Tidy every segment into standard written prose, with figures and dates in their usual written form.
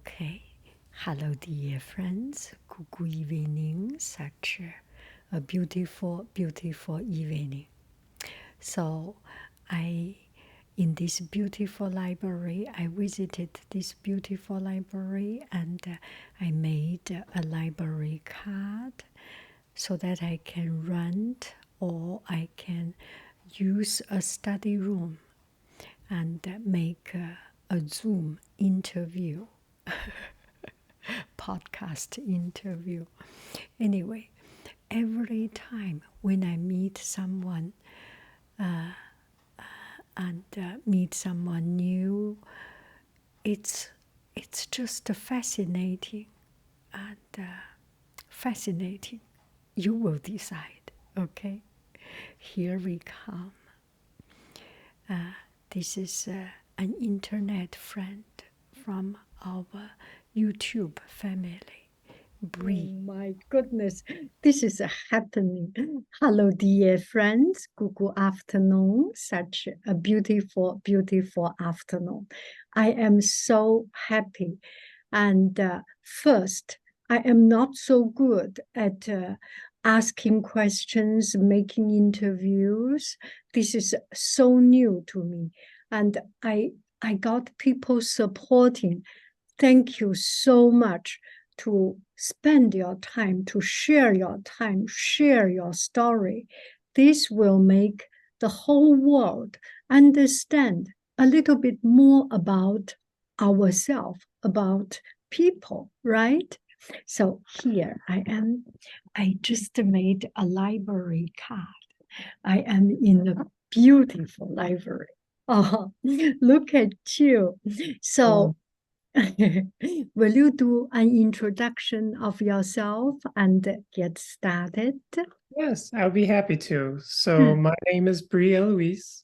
Okay. Hello, dear friends. Good evening. Such a beautiful, beautiful evening. So, in this beautiful library, I visited this beautiful library and I made a library card so that I can rent or I can use a study room and make a Zoom interview, podcast interview. Anyway, every time when I meet someone and meet someone new, it's just fascinating and fascinating. You will decide. Okay, here we come. This is an internet friend from our YouTube family, Brie. Oh my goodness, this is happening. Hello, dear friends. Good afternoon. Such a beautiful, beautiful afternoon. I am so happy. And first, I am not so good at asking questions, making interviews. This is so new to me. And I got people supporting. Thank you so much to spend your time, to share your time, share your story. This will make the whole world understand a little bit more about ourselves, about people, right? So here I am. I just made a library card. I am in a beautiful library. Oh, look at you. So will you do an introduction of yourself and get started? Yes, I would be happy to. So my name is Bria Luis.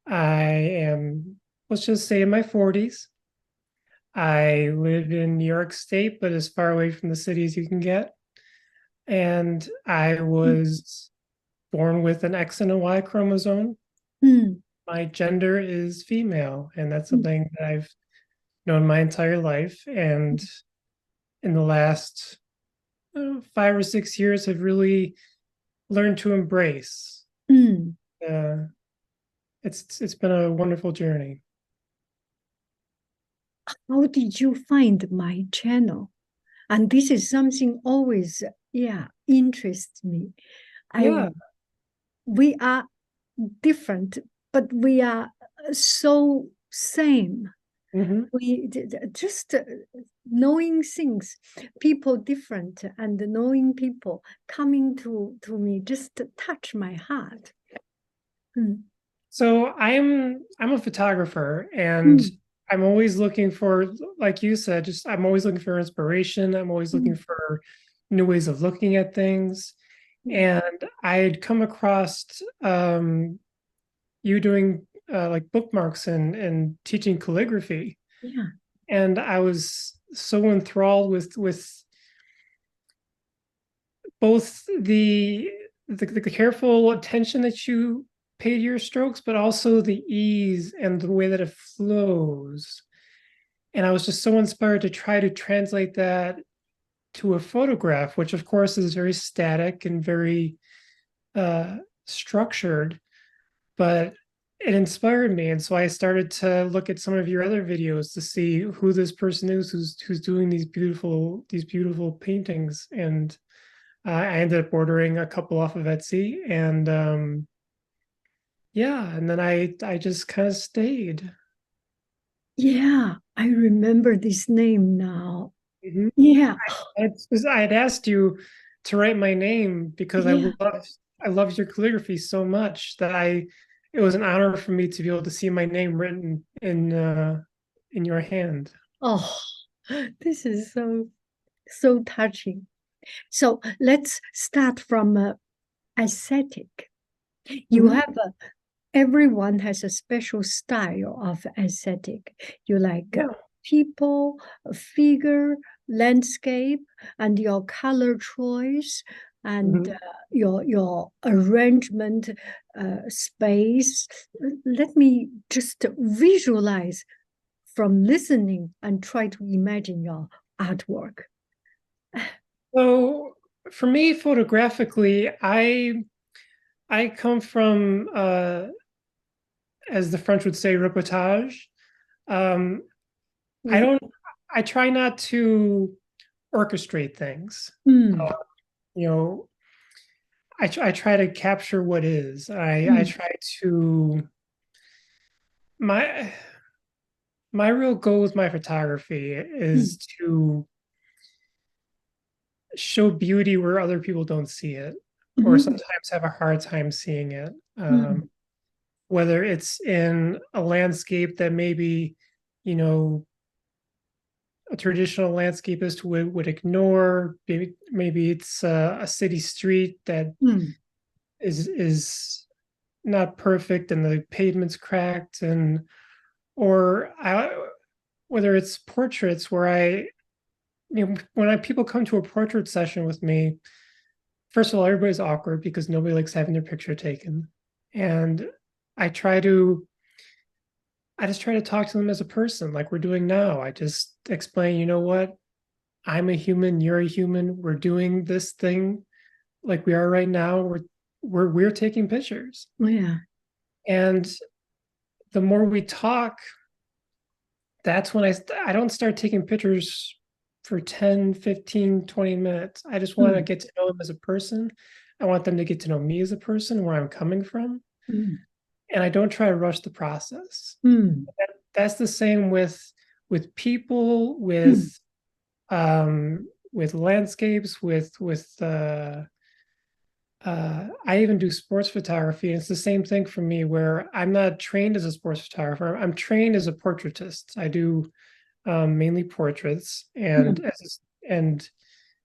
I am, let's just say, in my 40s. I live in New York State, but as far away from the city as you can get. And I was born with an X and a Y chromosome. Mm, My gender is female, and that's mm, something that I've known my entire life. And in the last 5 or 6 years, have really learned to embrace. mm. Uh, it's been a wonderful journey. How did you find my channel? And this is something always, yeah, interests me. I Yeah. We are different, but we are so same. Hmm. We just knowing things, people different, and knowing people coming to me just touch my heart. Mm. So I'm a photographer, and Mm. I'm always looking for, like you said, just I'm always looking for inspiration. I'm always looking Mm. for new ways of looking at things. Mm. And I had come across you doing like bookmarks and teaching calligraphy. Yeah. And I was so enthralled with both the careful attention that you pay to your strokes, but also the ease and the way that it flows. And I was just so inspired to try to translate that to a photograph, which of course is very static and very uh, structured, but it inspired me. And so I started to look at some of your other videos to see who this person is who's doing these beautiful paintings. And I ended up ordering a couple off of Etsy, and yeah, and then I just kind of stayed. Yeah, I remember this name now. Mhm. Yeah. I had asked you to write my name because Yeah. I loved your calligraphy so much that I it was an honor for me to be able to see my name written in your hand. Oh, this is so touching. So let's start from aesthetic. You Mhm. have a everyone has a special style of aesthetic. You like Yeah. people, figure, landscape, and your color choice and Mhm. your arrangement space. Let me just visualize from listening and try to imagine your artwork? So for me, photographically, I come from as the French would say, reportage. Um, I Oui. don't. I try not to orchestrate things. Mm, You know, I try to capture what is. I mm, try to my my real goal with my photography mm, is to show beauty where other people don't see it, or mhm, sometimes have a hard time seeing it. mm, Whether it's in a landscape that maybe, you know, a traditional landscapist would ignore. Maybe it's a city street that mm, is not perfect and the pavement's cracked, and or whether it's portraits where when people come to a portrait session with me, first of all, everybody's awkward because nobody likes having their picture taken, and I try to I just try to talk to them as a person, like we're doing now. I just explain, you know what? I'm a human, you're a human. We're doing this thing like we are right now. We're taking pictures. yeah. And the more we talk, that's when I don't start taking pictures for 10, 15, 20 minutes. I just want to Mm, get to know them as a person. I want them to get to know me as a person, where I'm coming from. mm, And I don't try to rush the process. mm, That's the same with people, mm, with landscapes, I even do sports photography, and it's the same thing for me where I'm not trained as a sports photographer. I'm trained as a portraitist. I do mainly portraits mm, and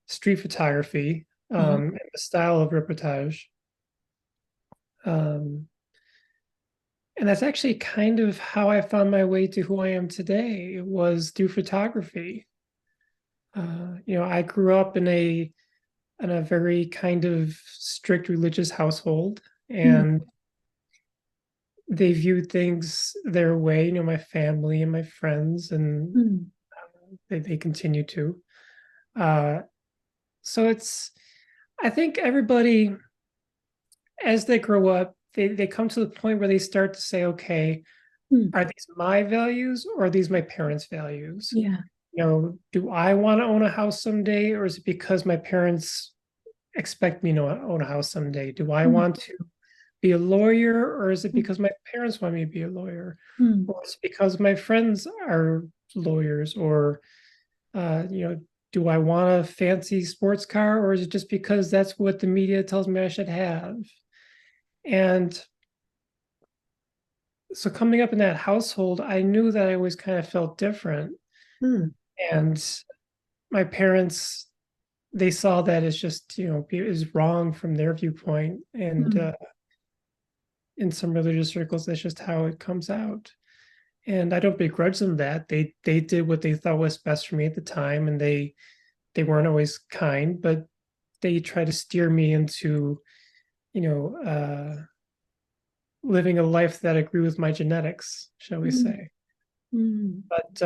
street photography, uh-huh. and the style of reportage. Um, and that's actually kind of how I found my way to who I am today. It was through photography. I grew up in a very kind of strict religious household, Mm, and they viewed things their way, my family and my friends, and mm, they continue to. Uh, so I think everybody, as they grow up, they come to the point where they start to say, okay, mm, are these my values or are these my parents' values? yeah. Do I want to own a house someday, or is it because my parents expect me to own a house someday? Do I Mm, want to be a lawyer, or is it mm, because my parents want me to be a lawyer, mm, or is it because my friends are lawyers, or uh, you know, do I want a fancy sports car, or is it just because that's what the media tells me I should have? And so coming up in that household, I knew that I always kind of felt different, mm, and my parents, they saw that as just is wrong from their viewpoint, and mm, in some religious circles, that's just how it comes out. And I don't begrudge them that they did what they thought was best for me at the time, and they weren't always kind, but they try to steer me into you know living a life that agree with my genetics, shall we mm, say. mm, But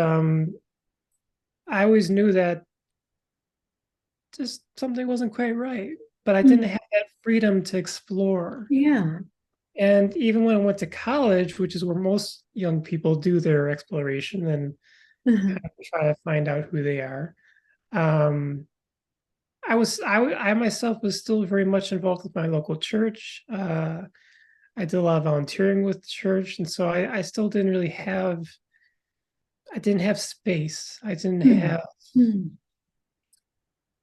I always knew that just something wasn't quite right, but I didn't mm, have that freedom to explore. yeah. And even when I went to college, which is where most young people do their exploration and Uh-huh. kind of try to find out who they are, um, I myself was still very much involved with my local church. I did a lot of volunteering with the church, and so I still I didn't have space. Mm, mm,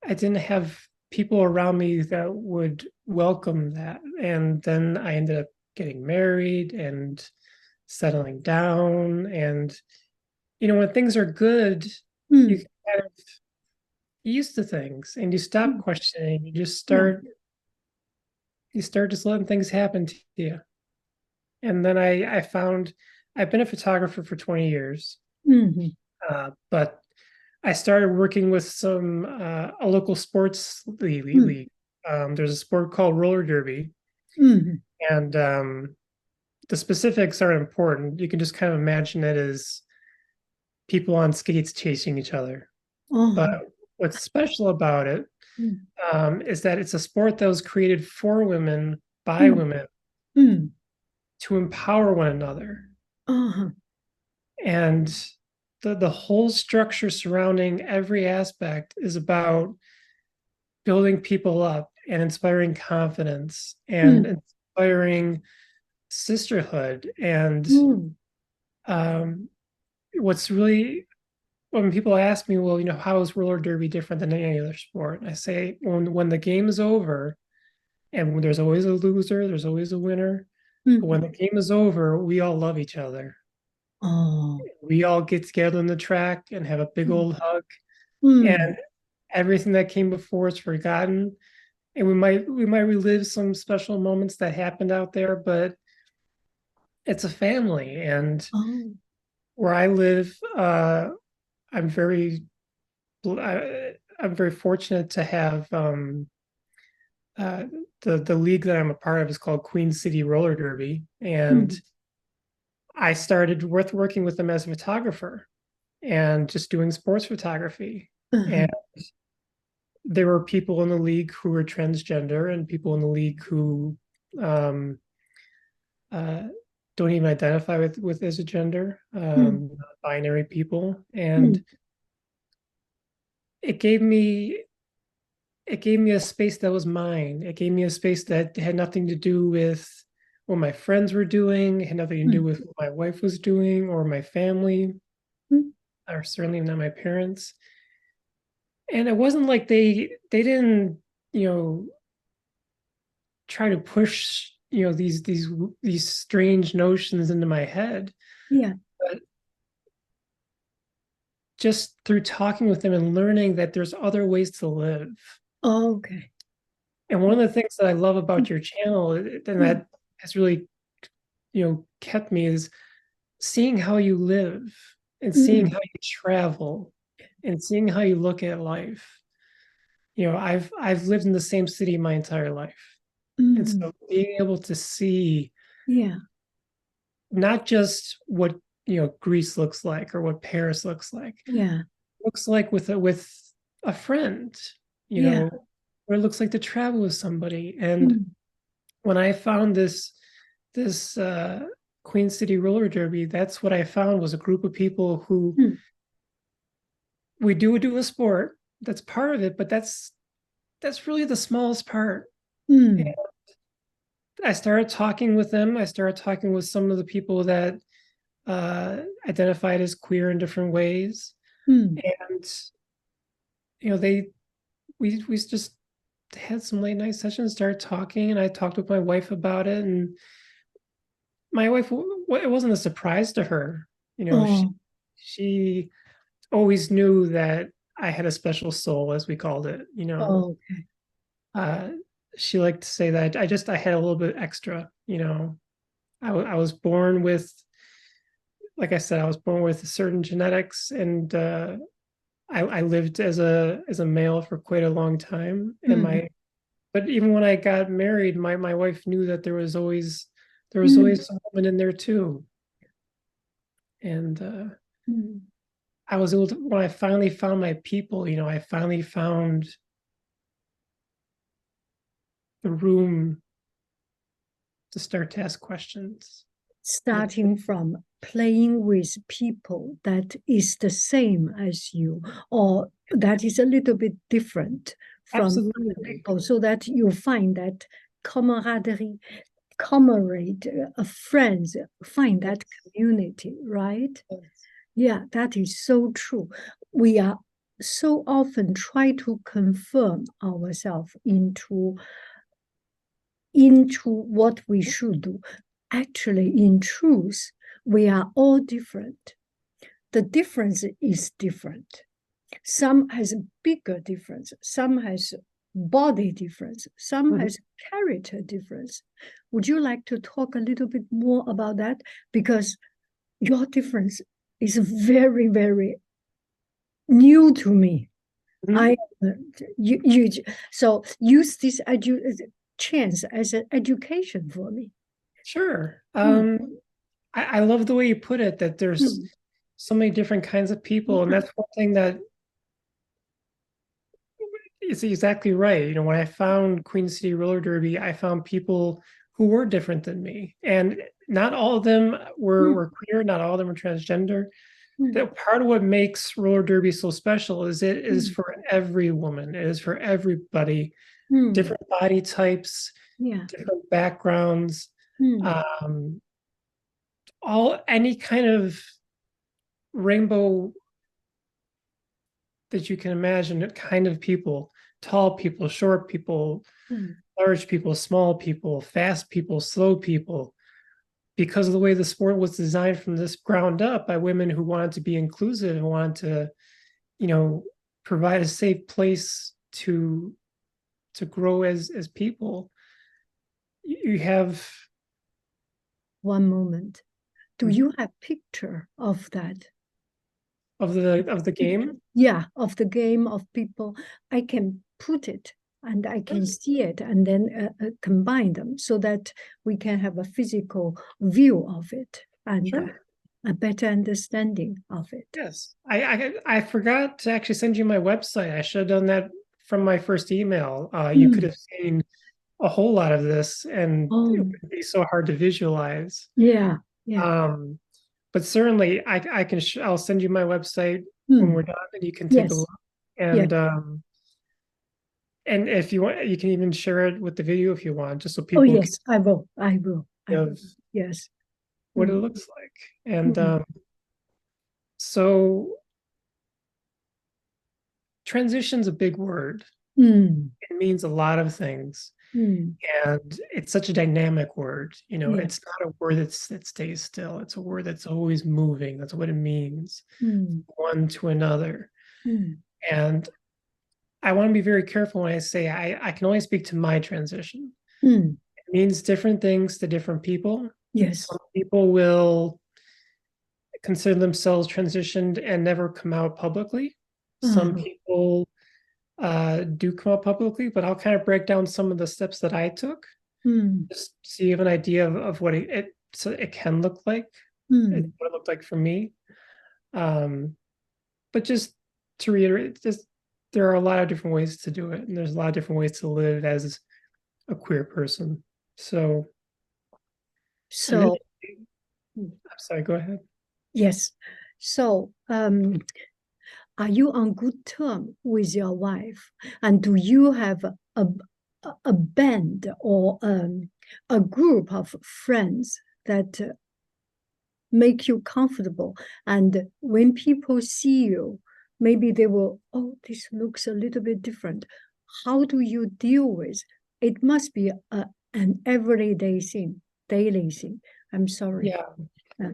I didn't have people around me that would welcome that. And then I ended up getting married and settling down. And when things are good, you mm, get kind of used to things and you stop mm, questioning. yeah. You start just letting things happen to you. And then I found I've been a photographer for 20 years, Mhm, but I started working with a local sports mm, league. There's a sport called roller derby, mhm, and the specifics aren't important. You can just kind of imagine it as people on skates chasing each other. But Uh-huh. what's special about it Mm, is that it's a sport that was created for women by mm, women mm. to empower one another. Uh-huh. And the whole structure surrounding every aspect is about building people up and inspiring confidence and Mm, inspiring sisterhood. And mm, um, what's really when people ask me, well, how is roller derby different than any other sport? And I say, when the game is over, and there's always a loser, there's always a winner. But when mm. the game is over, we all love each other. Oh. We all get together on the track and have a big Mm, old hug, mm. and everything that came before is forgotten. And we might relive some special moments that happened out there, but it's a family. And Oh. where I live, I'm very I'm very fortunate to have uh, the league that I'm a part of is called Queen City Roller Derby, and Mm, I started working with them as a photographer and just doing sports photography. uh-huh. And there were people in the league who were transgender and people in the league who um, uh, don't even identify with as a gender, Mm, binary people, mm, and it gave me it gave me a space that was mine. It gave me a space that had nothing to do with what my friends were doing, it had nothing to do mm, with what my wife was doing or my family, mm. or certainly not my parents. And it wasn't like they didn't, you know, try to push, these strange notions into my head. Yeah. But just through talking with them and learning that there's other ways to live. Okay. And one of the things that I love about your channel, and Mm, that has really, kept me, is seeing how you live and seeing mm, how you travel and seeing how you look at life. I've lived in the same city my entire life. And mm. so being able to see Yeah. not just what, Greece looks like or what Paris Yeah. looks like with a friend, you Yeah. know, or it looks like to travel with somebody. And Mm, when I found this Queen City Roller Derby, that's what I found was a group of people who mm, we do a sport. That's part of it, but that's really the smallest part. And mm, I started talking with them. I started talking with some of the people that identified as queer in different ways, mm, and they we just had some late night sessions, started talking, and I talked with my wife about it, and my wife, it wasn't a surprise to her. She oh, she always knew that I had a special soul, as we called it. okay. Uh, she liked to say that I had a little bit extra. I was born with, like I said, I was born with certain genetics, and I lived as a male for quite a long time. And Mm, my but even when I got married, my wife knew that there was always mm, some woman in there too. And mm. I was able to, when I finally found my people, I finally found the room to start to ask questions. You know, Starting from playing with people that is the same as you, or that is a little bit different from other absolutely. people, so that you find that camaraderie, comrade, friends, find that Yes, community, right? yes. Yeah, that is so true. We are so often try to confirm ourselves into what we should do. Actually, in truth, we are all different. The difference is different. Some has a bigger difference, some has body difference, some Mhm. has character difference. Would you like to talk a little bit more about that? Because your difference is very, very new to me. Mhm. I you so use this chance as an education for me. Sure. Mm, I love the way you put it, that there's mm, so many different kinds of people, and that's one thing that is exactly right. You know, when I found Queen City Roller Derby, I found people who were different than me, and not all of them Mm, were queer, not all of them were transgender. mm, That part of what makes roller derby so special is it is mm, for every woman, it is for everybody, mm, different body types, yeah. different backgrounds, Mm, um, all any kind of rainbow that you can imagine, kind of people, tall people, short people, mm, large people, small people, fast people, slow people, because of the way the sport was designed from this ground up by women who wanted to be inclusive and wanted to, you know, provide a safe place to grow as people. You have one moment. Do you have picture of that? of the Picture, game. yeah, of the game of people. I can put it and I can see it and then combine them so that we can have a physical view of it and Sure. a better understanding of it. Yes. I forgot to actually send you my website. I should have done that from my first email. You could Mm. have seen a whole lot of this, and it Oh, would be so hard to visualize. yeah, yeah. Um, but certainly, I can. I'll send you my website when Mm. we're done, and you can take a Yes, look. yes. And if you want, you can even share it with the video if you want, just so Oh, people can yes, I will. I will. I will. give Yes. what it Mm. looks like. And Mm. so transition's a big word. Mm. It means a lot of things. Mm. And it's such a dynamic word. You know, Yeah. it's not a word that stays still. It's a word that's always moving. That's what it means, Mm. one to another. Mm. And I want to be very careful when I say I can only speak to my transition. Mm. It means different things to different people. Yes. Some people will consider themselves transitioned and never come out publicly. Some Uh-huh. people do come out publicly, but I'll kind of break down some of the steps that I took, Mm. just so you have an idea of what so it can look like, Mm. what it looked like for me. Um, but just to reiterate, just there are a lot of different ways to do it, and there's a lot of different ways to live as a queer person. So So, initially, I'm sorry, go ahead. yes. So, are you on good term with your wife? And do you have a band or a group of friends that make you comfortable? And when people see you, maybe they will, oh, this looks a little bit different. How do you deal with? It must be an everyday thing, daily thing. I'm sorry. Yeah. Uh,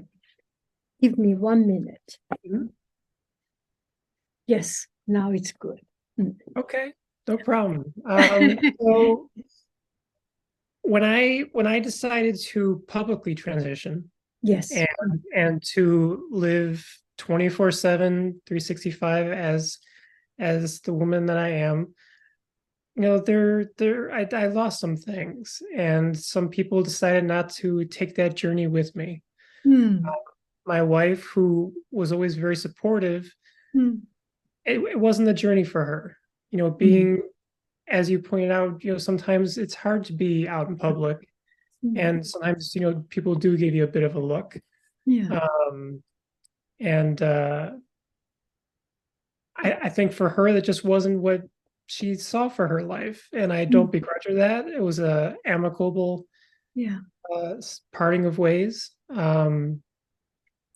Give me 1 minute. Mhm. Yes, now it's good. Mm. Okay, no problem. So when I decided to publicly transition Yes. and to live 24/7, 365 as the woman that I am, you know, I lost some things, and some people decided not to take that journey with me. Mm, My wife, who was always very supportive, mm, it wasn't the journey for her. You know, mm, being, as you pointed out, you know, sometimes it's hard to be out in public, mm. and sometimes, you know, people do give you a bit of a look. Yeah. Um, and I think for her that just wasn't what she saw for her life, and I don't Mm, begrudge her that. It was a amicable yeah. parting of ways.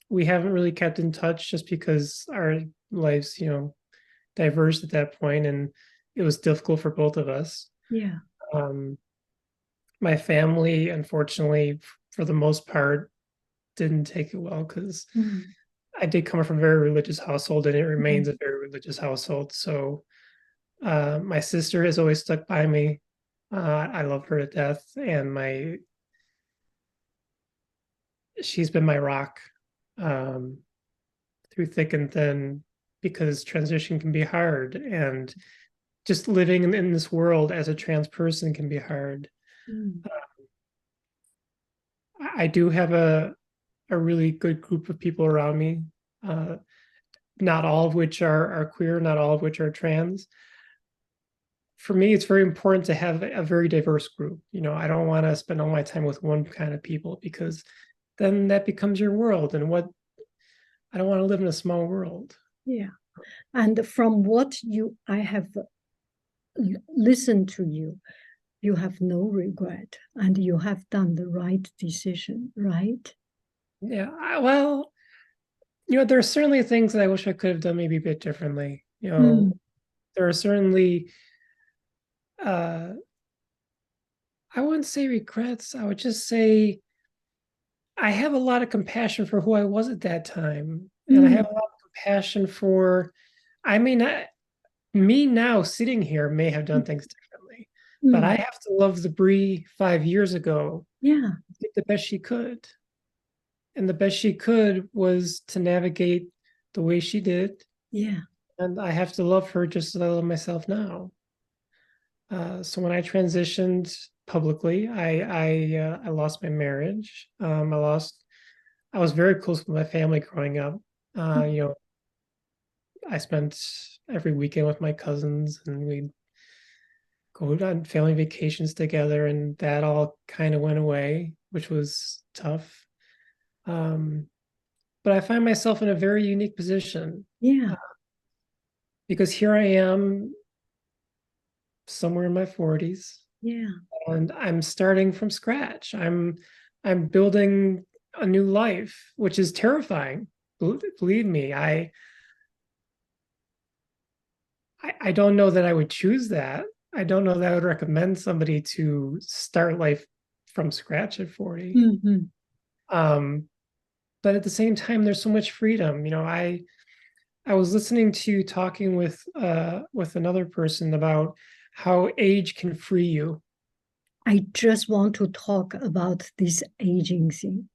We haven't really kept in touch just because our lives, you know, diverged at that point, and it was difficult for both of us. Yeah. Um, my family, unfortunately, for the most part, didn't take it well because Mm, I did come from a very religious household, and it remains mm, a very religious household. So my sister has always stuck by me. I love her to death, and my she's been my rock um, through thick and thin, because transition can be hard, and just living in this world as a trans person can be hard. mm, I do have a really good group of people around me. uh, not all of which are queer, not all of which are trans. For me, it's very important to have a very diverse group. I don't want to spend all my time with one kind of people because then that becomes your world. And what I don't want to live in a small world. Yeah. And from what I have listened to you, you have no regret and you have done the right decision, right? Yeah. Well, there are certainly things that I wish I could have done maybe a bit differently. Mm, There are certainly, uh, I wouldn't say regrets. I would just say I have a lot of compassion for who I was at that time. And I have mm, a lot of compassion for, I mean, me now sitting here may have done things differently, but I mm. have to love the Brie 5 years ago, Yeah, did the best she could. And the best she could was to navigate the way she did. yeah, And I have to love her just as I love myself now. So when I transitioned publicly, I lost my marriage. I was very close with my family growing up. I spent every weekend with my cousins, and we'd go on family vacations together, and that all kind of went away, which was tough. Um, but I find myself in a very unique position yeah, uh, because here I am somewhere in my 40s yeah. and I'm starting from scratch. I'm building a new life, which is terrifying. Believe me, I don't know that I would choose that. I don't know that I would recommend somebody to start life from scratch at 40. Hmm. Um, but at the same time, there's so much freedom. I was listening to talking with another person about how age can free you. I just want to talk about this aging thing.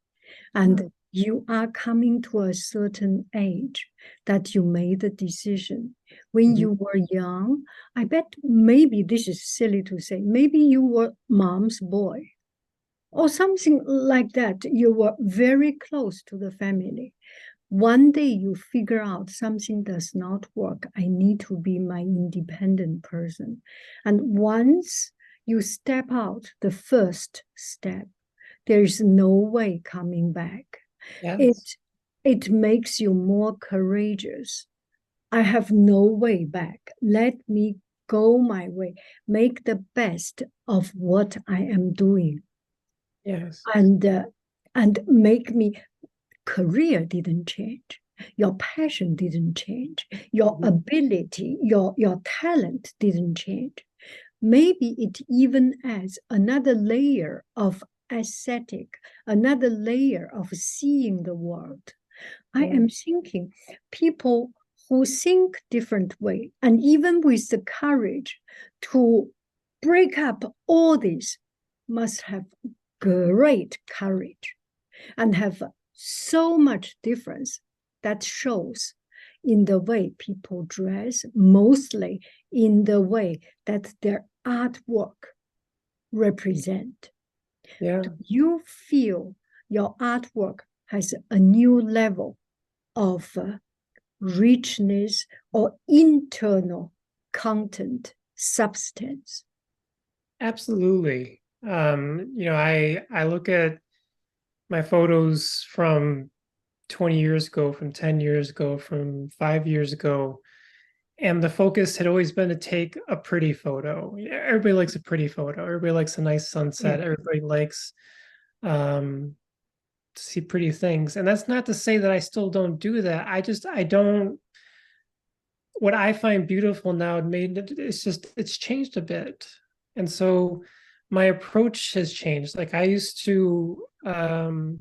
Yeah. And you are coming to a certain age that you made a decision. When Mhm. you were young, I bet maybe this is silly to say, maybe you were mom's boy or something like that. You were very close to the family. One day you figure out something does not work. I need to be my independent person. And once you step out, the first step, there is no way coming back. Yes. It it makes you more courageous. I have no way back. Let me go my way. Make the best of what I am doing. Yes. And make me career didn't change. Your passion didn't change. Your Mhm. ability, your talent didn't change. Maybe it even adds another layer of aesthetic, another layer of seeing the world. I Yeah. am thinking people who think different way, and even with the courage to break up all this, must have great courage and have so much difference that shows in the way people dress, mostly in the way that their artwork represent. Yeah. Do you feel your artwork has a new level of richness or internal content, substance? Absolutely. I look at my photos from 20 years ago, from 10 years ago, from 5 years ago, and the focus had always been to take a pretty photo. Everybody likes a pretty photo. Everybody likes a nice Yeah, sunset. Everybody likes um, to see pretty things. And that's not to say that I still don't do that. I don't. What I find beautiful now, it's changed a bit, and so my approach has changed. Like I used to do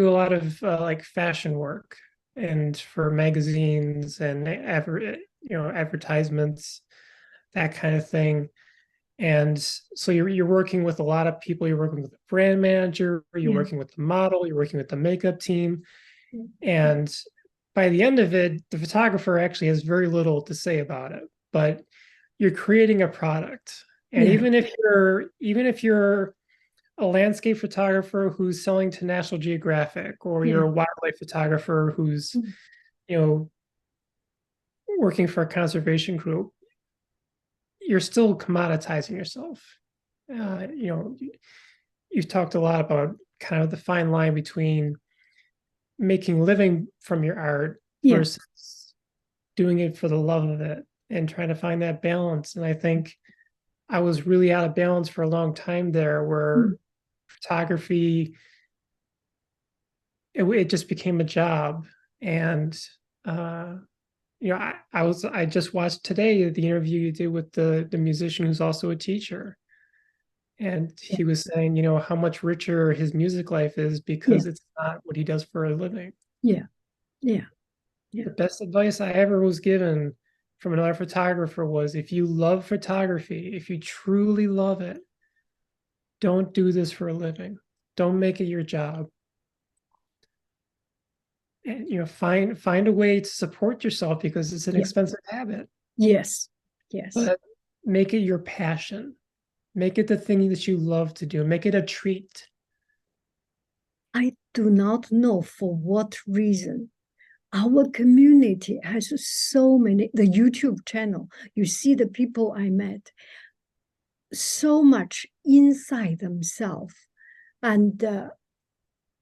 a lot of like fashion work and for magazines and advertisements, that kind of thing. And so you're working with a lot of people. You're working with a brand manager, you're yeah, working with the model, you're working with the makeup team. yeah, And by the end of it, the photographer actually has very little to say about it, but you're creating a product. And yeah, even if you're a landscape photographer who's selling to National Geographic, or Yeah. you're a wildlife photographer who's, Mm. you know, working for a conservation group, you're still commoditizing yourself. You know, you've talked a lot about kind of the fine line between making a living from your art Yeah. versus doing it for the love of it and trying to find that balance. And I think I was really out of balance for a long time there, where Mm. photography, it just became a job. And uh, I just watched today the interview you did with the musician who's also a teacher, and Yeah. he was saying, how much richer his music life is Yeah. because it's not what he does for a living. Yeah. Yeah. The Yeah. best advice I ever was given from another photographer was, if you love photography, if you truly love it, don't do this for a living. Don't make it your job. And find a way to support yourself because it's an Yeah. expensive habit, Yes. Yes. but make it your passion. Make it the thing that you love to do. Make it a treat. I do not know for what reason. Our community has so many, the YouTube channel, you see the people I met, so much inside themselves. And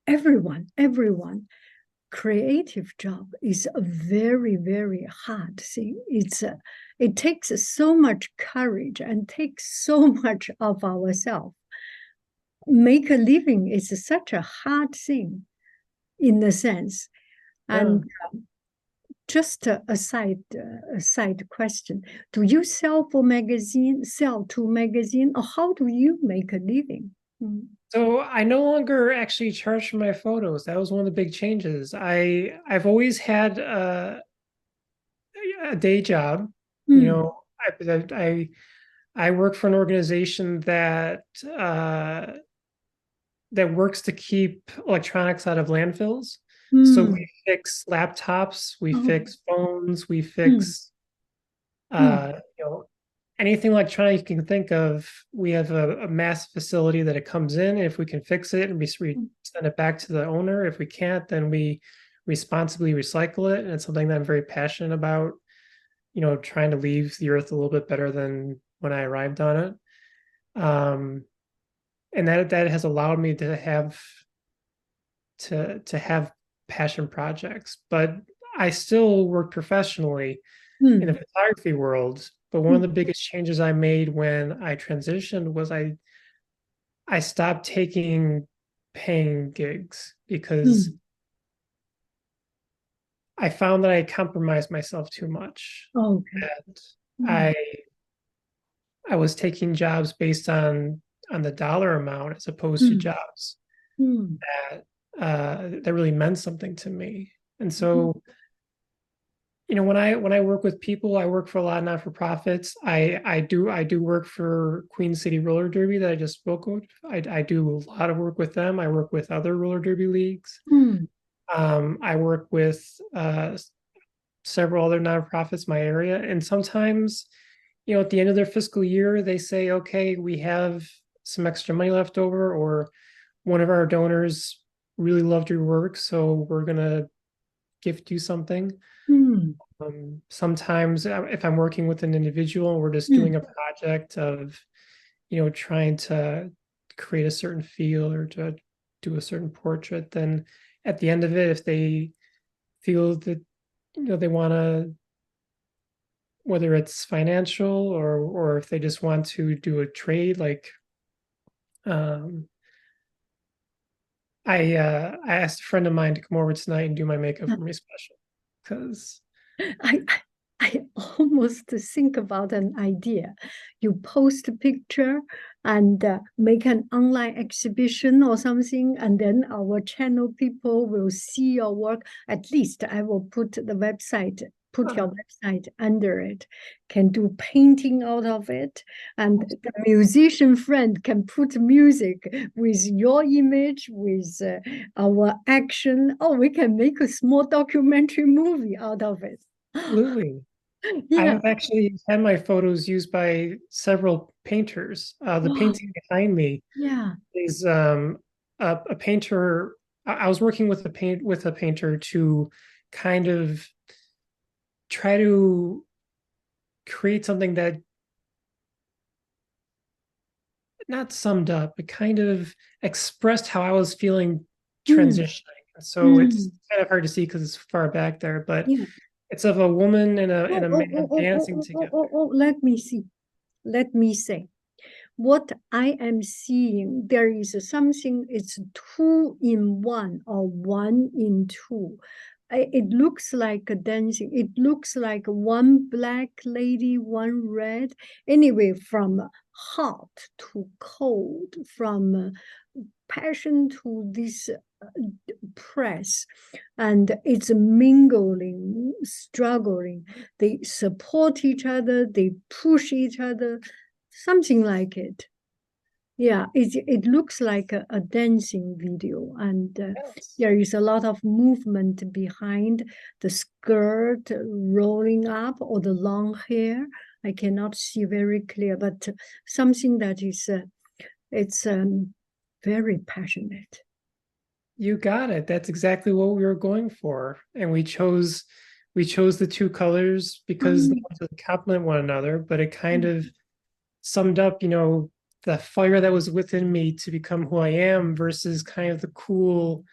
everyone, creative job is a very, very hard thing. It takes so much courage and takes so much of ourselves. Make a living is such a hard thing in a sense. Yeah. And just a side question: do you sell for magazine? Sell to magazine, or how do you make a living? Mm. So I no longer actually charge for my photos. That was one of the big changes. I've always had a day job. You Mm. know, I work for an organization that works to keep electronics out of landfills. So Mm. we fix laptops, we Oh. fix phones, we Mm. fix Mm. uh, you know, anything electronic you can think of. We have a mass facility that it comes in. If we can fix it and we send it back to the owner. If we can't, then we responsibly recycle it. And it's something that I'm very passionate about, trying to leave the earth a little bit better than when I arrived on it. And that has allowed me to have passion projects. But I still work professionally in the Mm. photography world. But one of Mm. the biggest changes I made when I transitioned was I stopped taking paying gigs because Mm. I found that I compromised myself too much. Okay. And Mm. I I was taking jobs based on the dollar amount as opposed to Mm. jobs Mm. that really meant something to me. And Mm. so, when I work with people, I work for a lot of not-for-profits. I do work for Queen City Roller Derby that I just spoke of. I do a lot of work with them. I work with other roller derby leagues. Mm. I work with several other nonprofits in my area, and sometimes, at the end of their fiscal year, they say, "Okay, we have some extra money left over," or one of our donors really loved your work, so we're gonna gift you something. Mm. Sometimes if I'm working with an individual, we're just doing Mm. a project of, trying to create a certain feel or to do a certain portrait. Then at the end of it, if they feel that, they want to, whether it's financial or if they just want to do a trade, like, um, I asked a friend of mine to come over tonight and do my makeup for me special because I almost think about an idea. You post a picture and make an online exhibition or something, and then our channel people will see your work. At least I will put your website under it, can do painting out of it, and the musician friend can put music with your image, with our action. Oh, we can make a small documentary movie out of it. absolutely. I Yeah. have actually had my photos used by several painters. The Oh, painting behind me yeah. is a painter. I was working with a painter to kind of try to create something that not summed up, but kind of expressed how I was feeling Mm, transitioning. So it's mm, kind of hard to see because it's far back there, but yeah. it's of a woman and Oh, a oh, oh, man oh, oh, dancing oh, oh, together. oh, oh, let me see. Let me say. What I am seeing, there is something, it's two in one or one in two. It looks like a dancing. It looks like one black lady, one red. Anyway, from hot to cold, from passion to this press, and it's mingling, struggling. They support each other, they push each other, something like it. Yeah, it looks like a dancing video, and Yes. there is a lot of movement behind the skirt rolling up or the long hair. I cannot see very clear, but something that is it's very passionate. You got it. That's exactly what we were going for. And we chose the two colors because they Mm, want to complement one another, but it kind of summed up, the fire that was within me to become who I am versus kind of the cool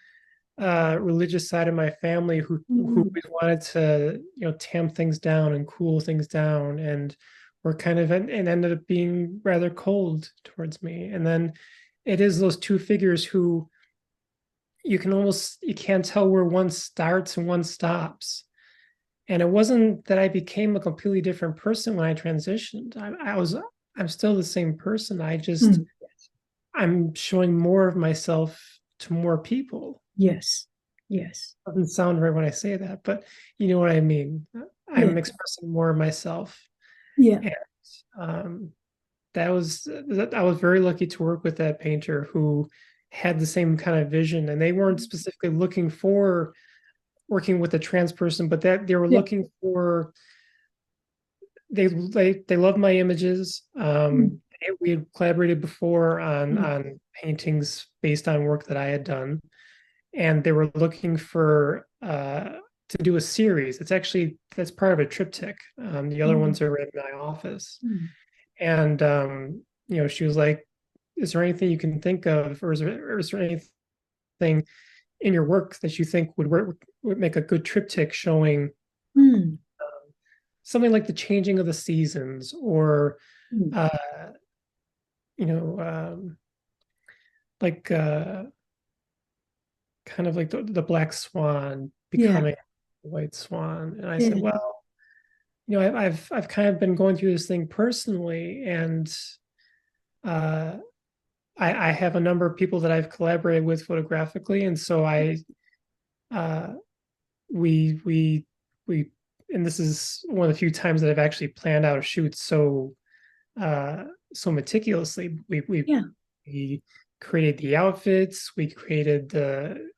religious side of my family who mm, always wanted to, tamp things down and cool things down and were kind of and ended up being rather cold towards me. And then it is those two figures who you can't tell where one starts and one stops. And it wasn't that I became a completely different person when I transitioned. I'm still the same person. mm. I'm showing more of myself to more people. Yes, yes, Doesn't sound right when I say that, but you know what I mean. yeah, I'm expressing more of myself. yeah, And um, I was very lucky to work with that painter who had the same kind of vision, and they weren't specifically looking for working with a trans person, but that they were yeah. looking for they love my images. Mm, We had collaborated before mm, on paintings based on work that I had done, and they were looking for to do a series. That's part of a triptych. The other mm, ones are in my office, mm, and she was like, "Is there anything you can think of, or is there anything in your work that you think would make a good triptych showing mm, something like the changing of the seasons or mm. uh you know like kind of like the black swan Yeah, becoming the white swan. And I said, yeah, well, I've kind of been going through this thing personally, and uh I have a number of people that I've collaborated with photographically, and so I uh we we and this is one of the few times that I've actually planned out a shoot uh, so meticulously. yeah. We created the outfits. We created the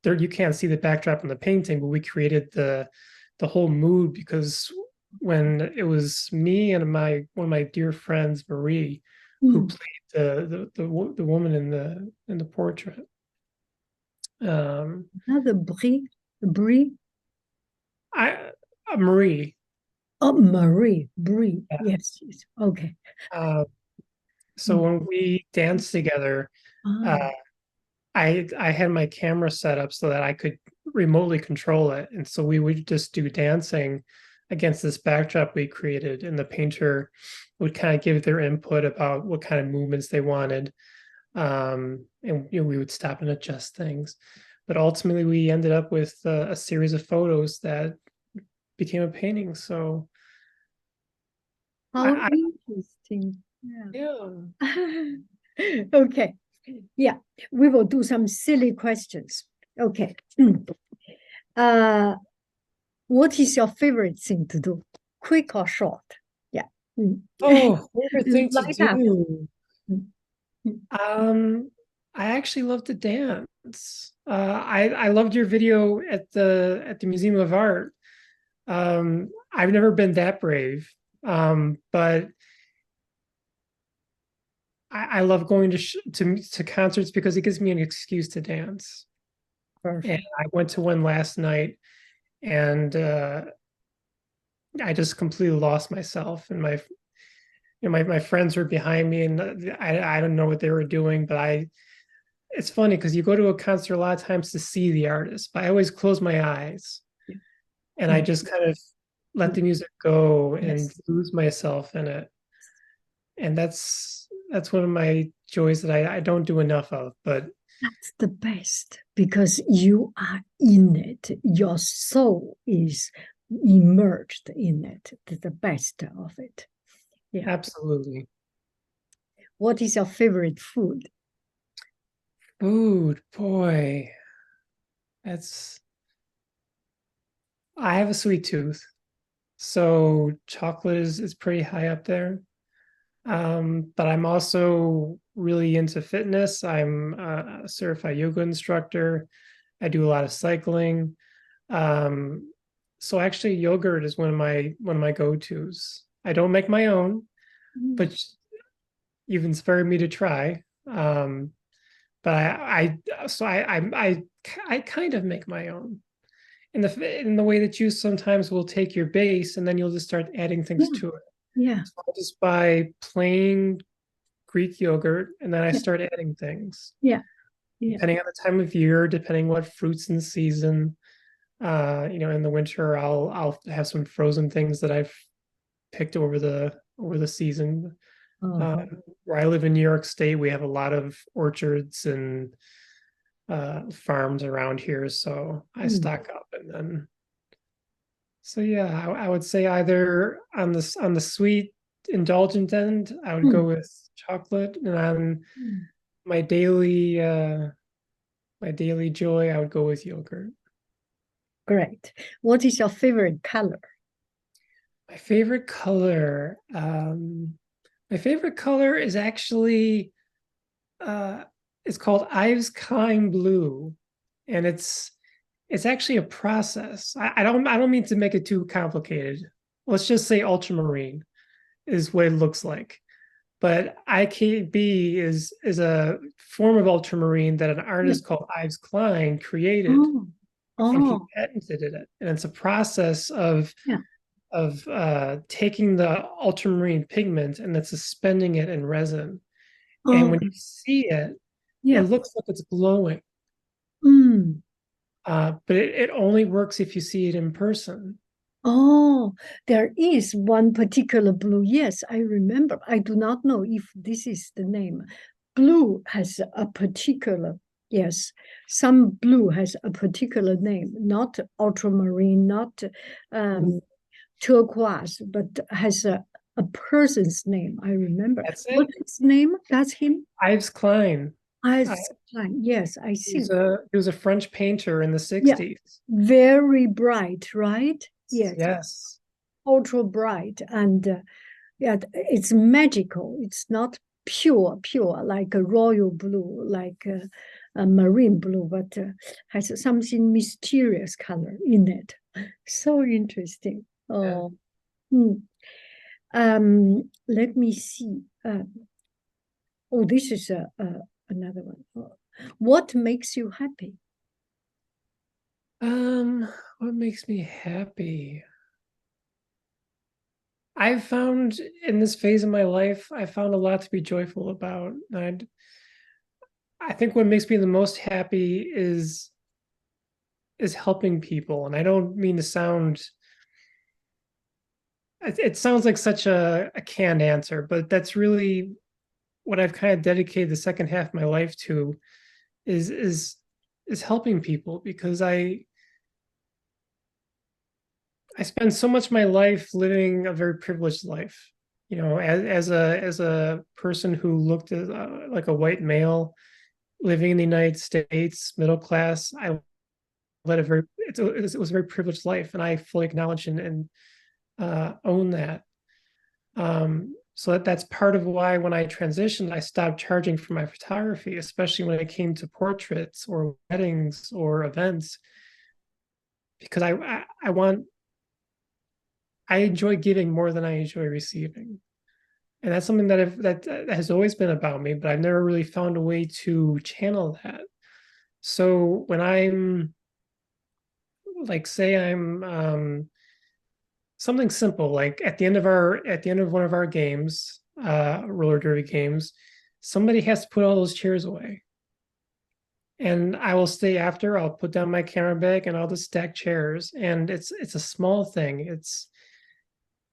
there. You can't see the backdrop in the painting, but we created the whole mood because when it was me and my one of my dear friends, Brie, who Mm. played the woman in the portrait. Um, Another Brie, Brie. I Marie. Oh, Marie, Brie. Yeah. Yes, yes. Okay. Uh, so Mm. when we danced together, uh, Ah, I had my camera set up so that I could remotely control it, and so we would just do dancing against this backdrop we created, and the painter would kind of give their input about what kind of movements they wanted, and we would stop and adjust things. But ultimately, we ended up with a series of photos that became a painting. So how I interesting. yeah. Yeah. Okay. Yeah, we will do some silly questions. Okay. Mm. Uh, what is your favorite thing to do? Quick or short? Yeah. Mm. Oh, favorite thing to Light up. do. Mm, mm. Um, I actually love to dance. I loved your video at the Museum of Art. I've never been that brave, but I love going to concerts because it gives me an excuse to dance. And Perfect. I went to one last night, and I just completely lost myself. And my friends were behind me, and I don't know what they were doing, but I it's funny because you go to a concert a lot of times to see the artist, but I always close my eyes Yeah. and I Yeah. just kind of let Mm. the music go and Yes. lose myself in it. And that's one of my joys that I don't do enough of. But That's the best because you are in it. Your soul is immersed in it. The best of it. Yeah. absolutely, What is your favorite food? food, boy, that's I have a sweet tooth, so chocolate is pretty high up there. But I'm also really into fitness. I'm a certified yoga instructor. I do a lot of cycling. Um, so actually yogurt is one of my go-tos. I don't make my own, Mm. but you've inspired me to try. But I kind of make my own in the way that you sometimes will take your base and then you'll just start adding things Yeah. to it. Yeah. So I'll just buy plain Greek yogurt and then I Yeah. start adding things Yeah. Yeah. depending on the time of year, depending what fruits in season. In the winter I'll have some frozen things that I've picked over the season. Uh-huh. Where I live in New York State, we have a lot of orchards and farms around here, so I Mm. stock up and then. So yeah, I would say either on the sweet indulgent end, I would go Mm. with chocolate, and on Mm. my daily my daily joy, I would go with yogurt. Great. What is your favorite color? My favorite color, my favorite color is actually uh, it's called Ives Klein Blue, and it's actually a process. I don't mean to make it too complicated. Let's just say ultramarine is what it looks like. But IKB is a form of ultramarine that an Yeah. artist called Ives Klein created, Oh. and he Oh. patented it. And it's a process of Yeah. taking the ultramarine pigment and then suspending it in resin. And Oh. when you see it, it Yeah. looks like it's glowing. Mm. But it only works if you see it in person. Oh, there is one particular blue. Yes, I remember. I do not know if this is the name. Blue has a particular, yes, some blue has a particular name, not ultramarine, not Mhm. um, turquoise, but has a person's name. I remember. That's What's it. his name? That's him? Ives Klein. Uh, Yes, I he was see. a French painter in the Yeah, 60s. very bright, right? Yes, Yes. ultra bright and yeah, it's magical. It's not pure like a royal blue, like a marine blue, but has something mysterious color in it. So interesting. Yeah. Oh, hmm. Let me see. Oh, this is another one. Oh. What makes you happy? What makes me happy? I've found in this phase of my life, I found a lot to be joyful about. I think what makes me the most happy is helping people. And I don't mean to sound it sounds like such a canned answer, but that's really what I've kind of dedicated the second half of my life to is is is helping people because I spend so much of my life living a very privileged life. As a person who looked at, like a white male living in the United States, middle class, I led a very it was a very privileged life, and I fully acknowledge and own that. So that's part of why when I transitioned, I stopped charging for my photography, especially when it came to portraits or weddings or events, because I want I enjoy giving more than I enjoy receiving. And that's something that has always been about me, but I've never really found a way to channel that. So when I'm like, say I'm something simple, like at the end of one of our games, roller derby games, somebody has to put all those chairs away. And I will stay after, I'll put down my camera bag and I'll just stack chairs. And it's a small thing. It's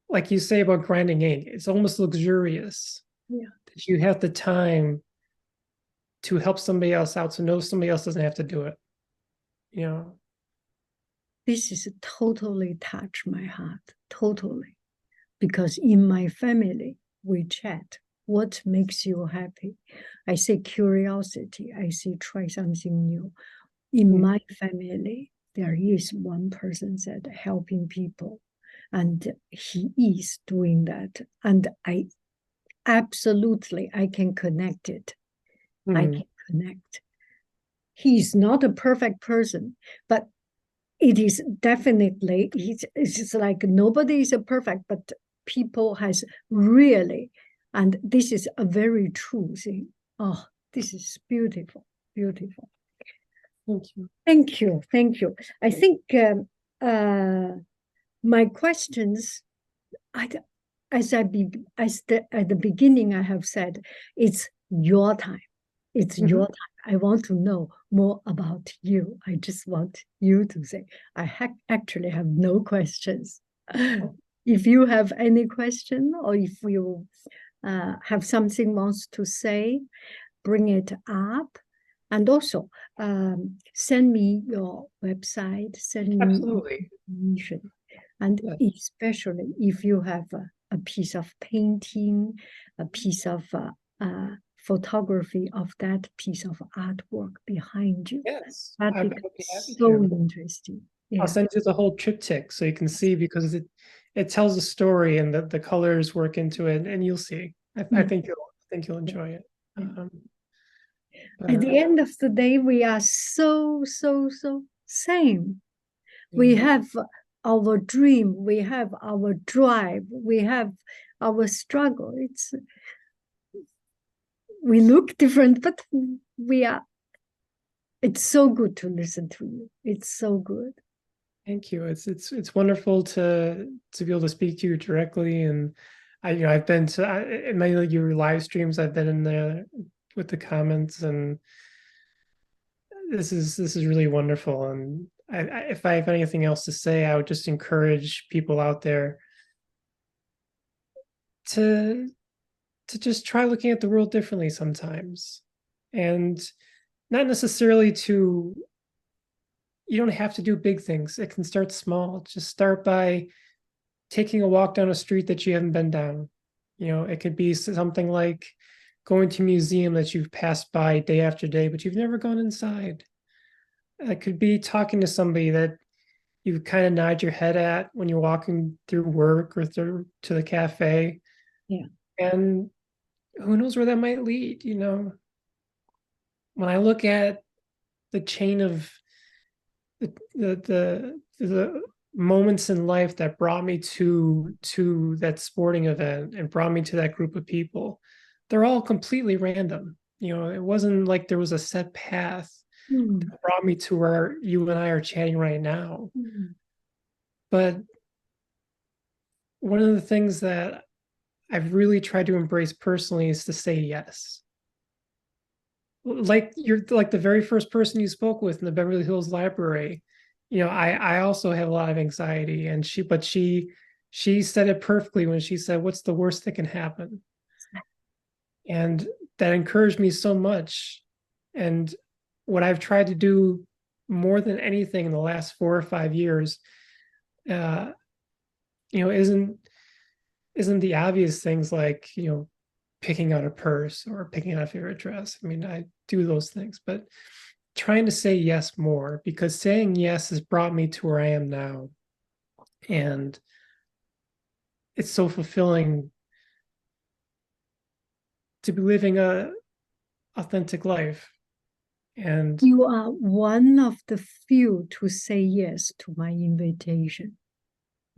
like you say about grinding ink, it's almost luxurious Yeah. that you have the time to help somebody else out so no somebody else doesn't have to do it. You know, This is totally touch my heart, totally. Because in my family, we chat. What makes you happy? I say curiosity. I say try something new. In mm, my family, there is one person that helping people, and he is doing that. And I absolutely I can connect it. I mm, can connect. He's not a perfect person, but it is definitely it's just like nobody is a perfect, but people has really, and this is a very true thing. Oh, this is beautiful, beautiful. thank you. Thank you, thank you. I think my questions, I, as I be as at the beginning I have said, it's your time. It's Mhm. your time. I want to know more about you. I just want you to say. Actually have no questions. If you have any question or if you have something wants to say, bring it up. And also send me your website, send me Absolutely. information. And Yes. especially if you have a piece of painting, a piece of photography of that piece of artwork behind you, Yes. that I becomes would be happy so to. interesting. I'll Yeah. send you the whole triptych so you can see because it tells a story and the colors work into it and you'll see. I Yeah. think you'll Yeah. enjoy it. Yeah. Um, but At the end of the day, we are so, so, so same. We yeah. have our dream, we have our drive, we have our struggle. We look different, but we are. It's so good to listen to you. It's so good. Thank you. It's wonderful to be able to speak to you directly, and I've been to in many of your live streams. I've been in there with the comments, and this is really wonderful. And if I have anything else to say, I would just encourage people out there to to just try looking at the world differently sometimes, and not necessarily to. You don't have to do big things. It can start small. Just start by taking a walk down a street that you haven't been down. It could be something like going to a museum that you've passed by day after day, but you've never gone inside. It could be talking to somebody that you kind of nod your head at when you're walking through work or through to the cafe. Yeah. And who knows where that might lead, When I look at the chain of the moments in life that brought me to that sporting event and brought me to that group of people, they're all completely random. It wasn't like there was a set path Mm. that brought me to where you and I are chatting right now. Mm. But one of the things that I've really tried to embrace personally is to say yes. Like you're like the very first person you spoke with in the Beverly Hills Library. I also have a lot of anxiety, and she said it perfectly when she said, "What's the worst that can happen?" And that encouraged me so much. And what I've tried to do more than anything in the last 4 or 5 years, uh, you know, isn't isn't the obvious things like picking out a purse or picking out a favorite dress. I mean, I do those things, but trying to say yes more because saying yes has brought me to where I am now. And it's so fulfilling to be living a authentic life. And You are one of the few to say yes to my invitation.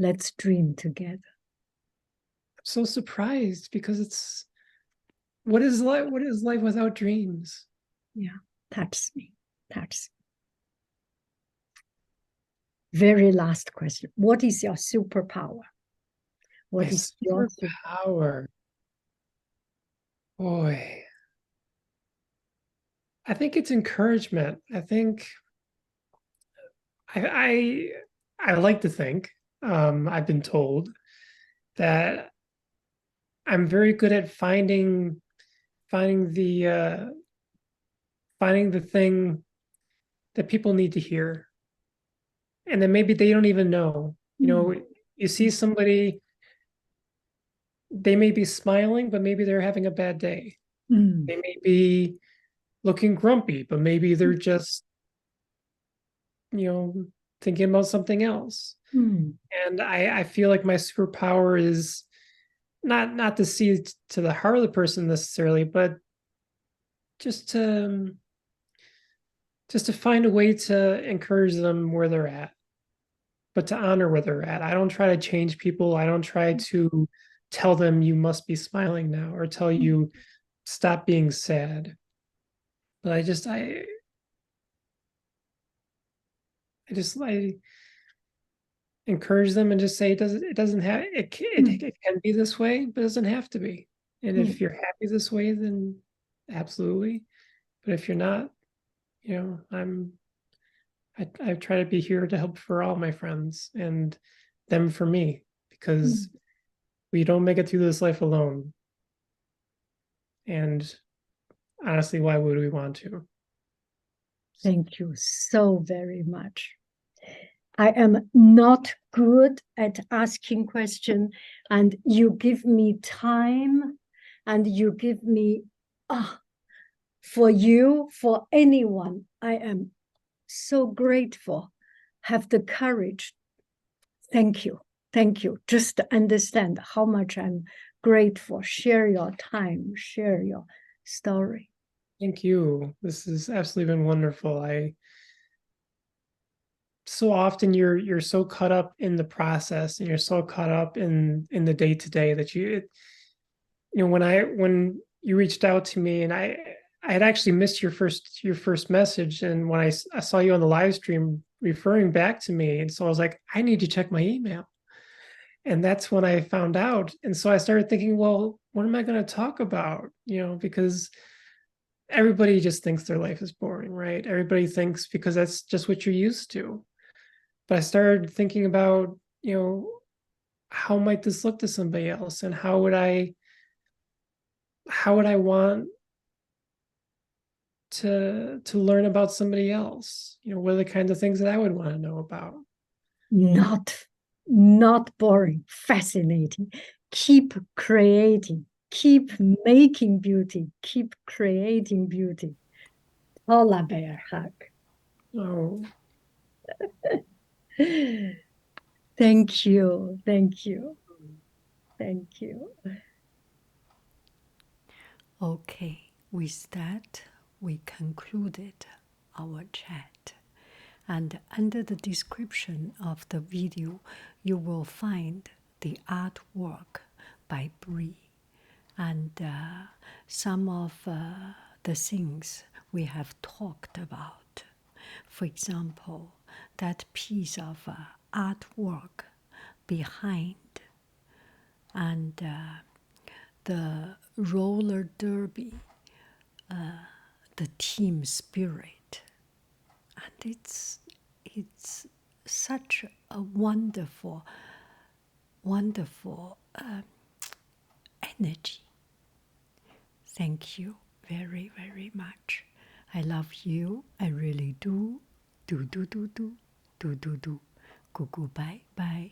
Let's dream together. I'm so surprised because it's what is life? What is life without dreams? Yeah, touches me. Touches me. Very last question. What is your superpower? My What is your superpower. Boy, I think it's encouragement. I think I I like to think, I've been told that I'm very good at finding the finding the thing that people need to hear. And then maybe they don't even know. You Mm, know, you see somebody, they may be smiling, but maybe they're having a bad day. mm, They may be looking grumpy, but maybe they're just, you know, thinking about something else. mm, And I feel like my superpower is not to see to the heart of the person necessarily, but just to just to find a way to encourage them where they're at, but to honor where they're at. I don't try to change people. I don't try to tell them you must be smiling now or tell you stop being sad. But I encourage them and just say it doesn't have mm, it can be this way, but it doesn't have to be. And mm. if you're happy this way, then absolutely. But if you're not, you know, I try to be here to help for all my friends and them for me because Mm. we don't make it through this life alone. And honestly, why would we want to? Thank you so very much. I am not good at asking questions, and you give me time, and you give me for you, for anyone. I am so grateful. Have the courage. Thank you. Thank you. Just to understand how much I'm grateful. Share your time, share your story. Thank you. This has absolutely been wonderful. I so often you're so caught up in the process and you're so caught up in the day to day that when you reached out to me and I had actually missed your first message and when I saw you on the live stream referring back to me and so I was like I need to check my email and that's when I found out and so I started thinking well what am I going to talk about because everybody just thinks their life is boring, right? Everybody thinks because that's just what you're used to. But I started thinking about, how might this look to somebody else and how would I want to learn about somebody else? What are the kinds of things that I would want to know about? Not, not boring, fascinating. Keep creating, keep making beauty, keep creating beauty. Polar bear hug. Oh, Thank you, thank you, thank you. Okay, with that, we concluded our chat. And under the description of the video, you will find the artwork by Brie and some of the things we have talked about. For example, that piece of artwork behind and the roller derby, the team spirit, and it's such a wonderful, wonderful energy. Thank you very, very much. I love you. I really do. Do, do, do, do. Do, do, do. Go, go, bye, bye.